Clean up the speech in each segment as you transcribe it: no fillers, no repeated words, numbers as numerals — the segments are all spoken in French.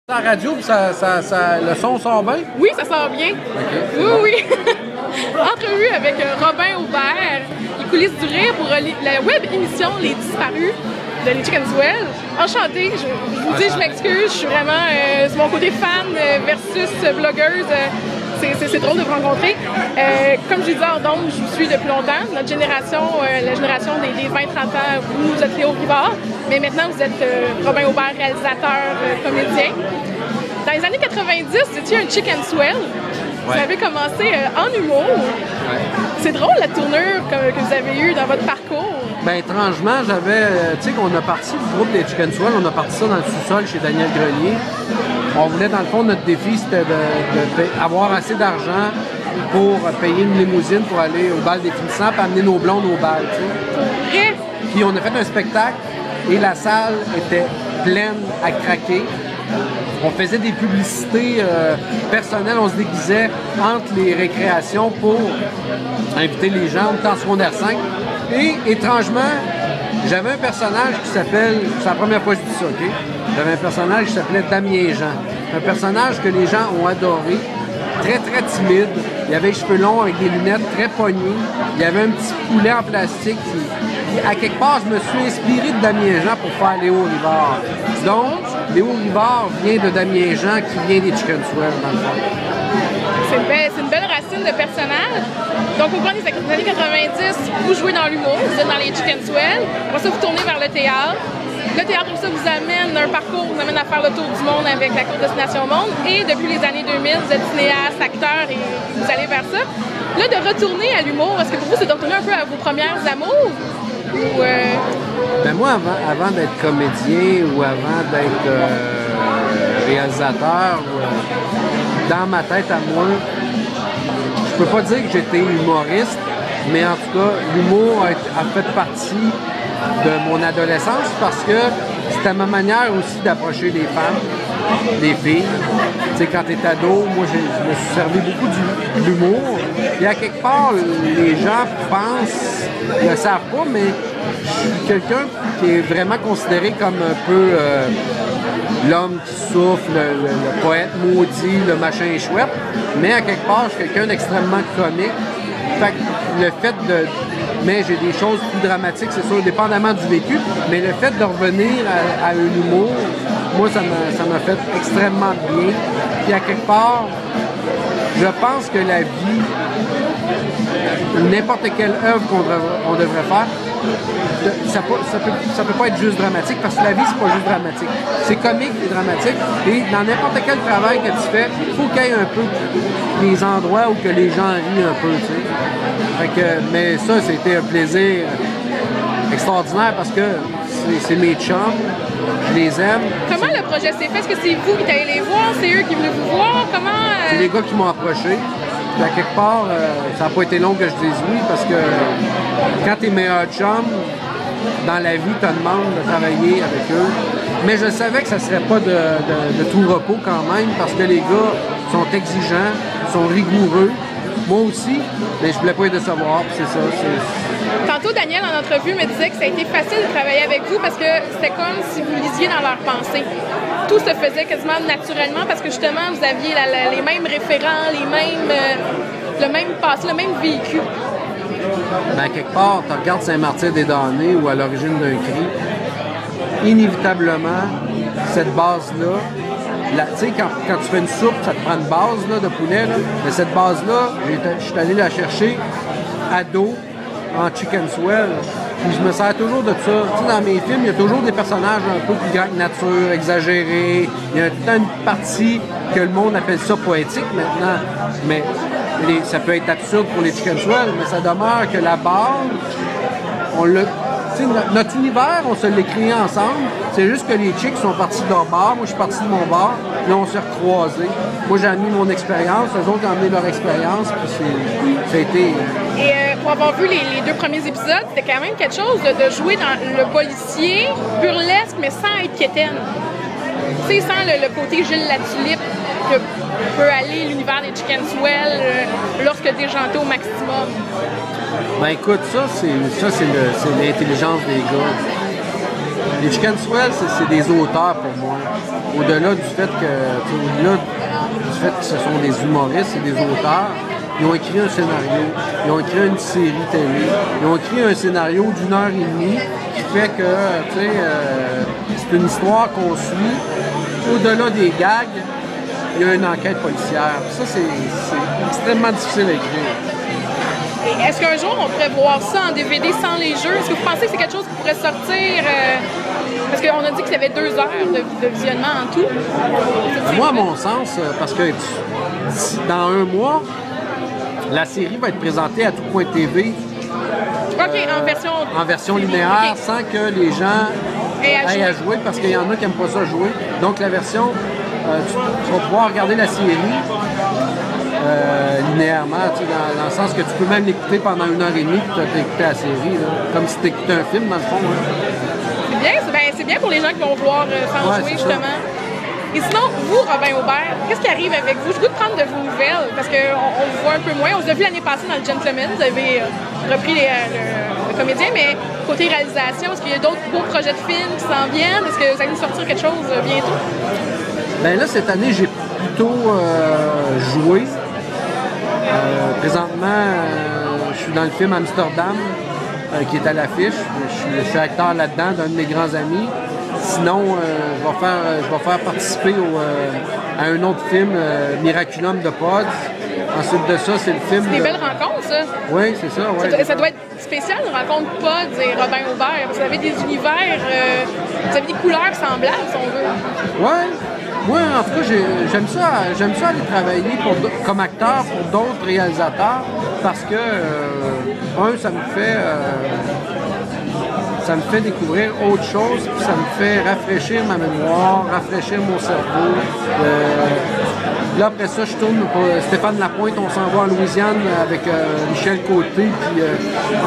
La radio, puis le son sort bien? Oui, ça sort bien. Okay, oui. Entrevue avec Robin Aubert, les coulisses du rire pour la web émission Les Disparus de Les Chicken Swell. Enchantée, je vous dis, je m'excuse, je suis vraiment, c'est mon côté fan versus blogueuse. C'est drôle de vous rencontrer. Comme je disais hors d'onde, je vous suis depuis longtemps. Notre génération, la génération des 20-30 ans, vous êtes Léo Rivard, mais maintenant vous êtes Robin Aubert, réalisateur, comédien. Dans les années 90, vous étiez un Chicken Swell. Vous avez commencé en humour. Ouais. C'est drôle la tournure que vous avez eue dans votre parcours. Bien, étrangement, j'avais... tu sais qu'on a parti du groupe des Chicken Swell, on a parti ça dans le sous-sol chez Daniel Grenier. On voulait, dans le fond, notre défi, c'était d'avoir assez d'argent pour payer une limousine pour aller au bal des finissants et amener nos blondes au bal, tu sais. Puis on a fait un spectacle et la salle était pleine à craquer. On faisait des publicités personnelles, on se déguisait entre les récréations pour inviter les gens, on était en secondaire 5. Et étrangement, j'avais un personnage qui s'appelle, c'est la première fois que je dis ça, OK? J'avais un personnage qui s'appelait Damien Jean. Un personnage que les gens ont adoré, très très timide. Il avait les cheveux longs avec des lunettes très pognées. Il y avait un petit poulet en plastique. À quelque part, je me suis inspiré de Damien Jean pour faire Léo Rivard. Donc, Léo Rivard vient de Damien Jean qui vient des Chicken Swell, dans le fond. C'est une belle racine de personnage. Donc, au cours des années 90, vous jouez dans l'humour, vous êtes dans les Chicken Swell. Après ça, vous tournez vers le théâtre. Le théâtre, ça vous amène un parcours, vous amène à faire le tour du monde avec la courte destination Monde. Et depuis les années 2000, vous êtes cinéaste, acteur et vous allez vers ça. Là, de retourner à l'humour, est-ce que pour vous, c'est de retourner un peu à vos premières amours? Ou Ben moi, avant d'être comédien ou avant d'être réalisateur, dans ma tête à moi, je peux pas dire que j'étais humoriste, mais en tout cas, l'humour a fait partie de mon adolescence parce que c'était ma manière aussi d'approcher les femmes, les filles. Tu sais, quand t'es ado, moi, je me suis servi beaucoup de l'humour. Et à quelque part, les gens pensent, ils ne savent pas, mais je suis quelqu'un qui est vraiment considéré comme un peu l'homme qui souffle, le poète maudit, le machin chouette. Mais à quelque part, je suis quelqu'un d'extrêmement comique. Fait que le fait de... Mais j'ai des choses plus dramatiques, c'est sûr, dépendamment du vécu. Mais le fait de revenir à un humour, moi, ça m'a fait extrêmement bien. Puis à quelque part, je pense que la vie, n'importe quelle œuvre qu'on devrait faire, ça peut pas être juste dramatique, parce que la vie, c'est pas juste dramatique. C'est comique et dramatique. Et dans n'importe quel travail que tu fais, il faut qu'il y ait un peu des endroits où que les gens rient un peu, tu sais. Fait que, mais ça, c'était un plaisir extraordinaire parce que c'est mes chums, je les aime. Comment le projet s'est fait? Est-ce que c'est vous qui êtes allé les voir? C'est eux qui venaient vous voir? Comment... C'est les gars qui m'ont approché. Puis à quelque part, ça n'a pas été long que je dise oui parce que quand t'es meilleur chum, dans la vie, tu te demandes de travailler avec eux. Mais je savais que ça ne serait pas de tout repos quand même parce que les gars sont exigeants, sont rigoureux. Moi aussi, mais je voulais pas les décevoir, c'est ça. Tantôt, Daniel, en entrevue, me disait que ça a été facile de travailler avec vous parce que c'était comme si vous lisiez dans leurs pensées. Tout se faisait quasiment naturellement parce que justement, vous aviez les mêmes référents, le même passé, le même vécu. Ben, quelque part, tu regardes Saint-Martyr-des-Damnés ou À l'origine d'un cri, inévitablement, cette base-là, tu sais, quand tu fais une soupe, ça te prend une base là, de poulet, là, mais cette base-là, je suis allé la chercher ado en Chicken Swell. Puis je me sers toujours de ça. Tu sais, dans mes films, il y a toujours des personnages un peu plus grands que nature, exagérés. Il y a toute une partie que le monde appelle ça poétique maintenant. Mais ça peut être absurde pour les Chicken Swell, mais ça demeure que la base, on l'a. Notre univers, on se l'est créé ensemble. C'est juste que les chicks sont partis de leur bar, moi je suis parti de mon bar, là on s'est recroisés. Moi j'ai amené mon expérience, eux autres ont amené leur expérience, puis ça a été... Et pour avoir vu les deux premiers épisodes, c'était quand même quelque chose de jouer dans le policier burlesque, mais sans être quétaine. Tu sais, sans le côté Gilles Latulippe que peut aller l'univers des Chicken Swell lorsque déjanté au maximum. Ben écoute, ça c'est l'intelligence des gars. Les Chicken Swell, c'est des auteurs pour moi. Au-delà du fait que ce sont des humoristes, c'est des auteurs. Ils ont écrit un scénario, ils ont écrit une série télé, ils ont écrit un scénario d'1h30 qui fait que, c'est une histoire qu'on suit. Au-delà des gags, il y a une enquête policière. Ça, c'est extrêmement difficile à écrire. Est-ce qu'un jour, on pourrait voir ça en DVD sans les jeux? Est-ce que vous pensez que c'est quelque chose qui pourrait sortir? Parce qu'on a dit qu'il y avait 2 heures de visionnement en tout. Moi, à mon sens, parce que dans un mois, la série va être présentée à tout.tv. OK, en version linéaire, okay, sans que les gens aillent à jouer, parce qu'il y en a qui n'aiment pas ça jouer. Donc, la version, tu vas pouvoir regarder la série linéairement, dans le sens que tu peux même l'écouter pendant 1h30 et t'écouter la série, là, comme si tu écoutais un film, dans le fond. Hein. C'est bien pour les gens qui vont voir sans jouer, justement. Et sinon, vous, Robin Aubert, qu'est-ce qui arrive avec vous? Je veux prendre de vos nouvelles, parce qu'on vous voit un peu moins. On vous a vu l'année passée dans le Gentleman, vous avez repris le comédien, mais côté réalisation, est-ce qu'il y a d'autres beaux projets de films qui s'en viennent? Est-ce que vous allez nous sortir quelque chose bientôt? Bien là, cette année, j'ai plutôt joué. Présentement, je suis dans le film Amsterdam, qui est à l'affiche. Je suis acteur là-dedans, d'un de mes grands amis. Sinon, je vais faire participer à un autre film, Miraculum de Pods. Ensuite de ça, c'est le film... C'est des belles rencontres, ça. Oui, c'est ça. Ouais. Ça doit être spécial, une rencontre Pods et Robin Aubert. Vous avez des univers, vous avez des couleurs semblables, si on veut. Oui. Moi, en tout cas, j'aime ça aller travailler comme acteur pour d'autres réalisateurs parce que, ça me fait découvrir autre chose, puis ça me fait rafraîchir ma mémoire, rafraîchir mon cerveau. Là, après ça, je tourne pour Stéphane Lapointe, on s'en va en Louisiane avec Michel Côté puis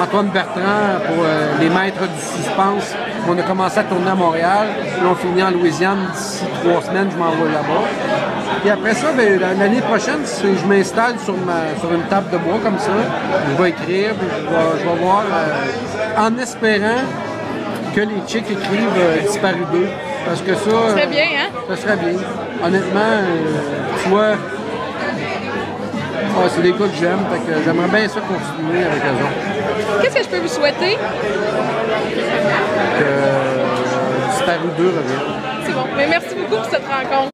Antoine Bertrand pour Les Maîtres du Suspense. On a commencé à tourner à Montréal, puis on finit en Louisiane d'ici 3 semaines, je m'en vais là-bas. Puis après ça, l'année prochaine, je m'installe sur une table de bois comme ça, je vais écrire, puis je vais voir, en espérant que les chicks écrivent Disparu 2. Parce que ça... Ça serait bien, hein? Ça serait bien. Honnêtement, tu vois, c'est des gars que j'aime, fait que j'aimerais bien ça continuer avec eux autres. Qu'est-ce que je peux vous souhaiter? Que Disparu 2 revienne. C'est bon. Mais merci beaucoup pour cette rencontre.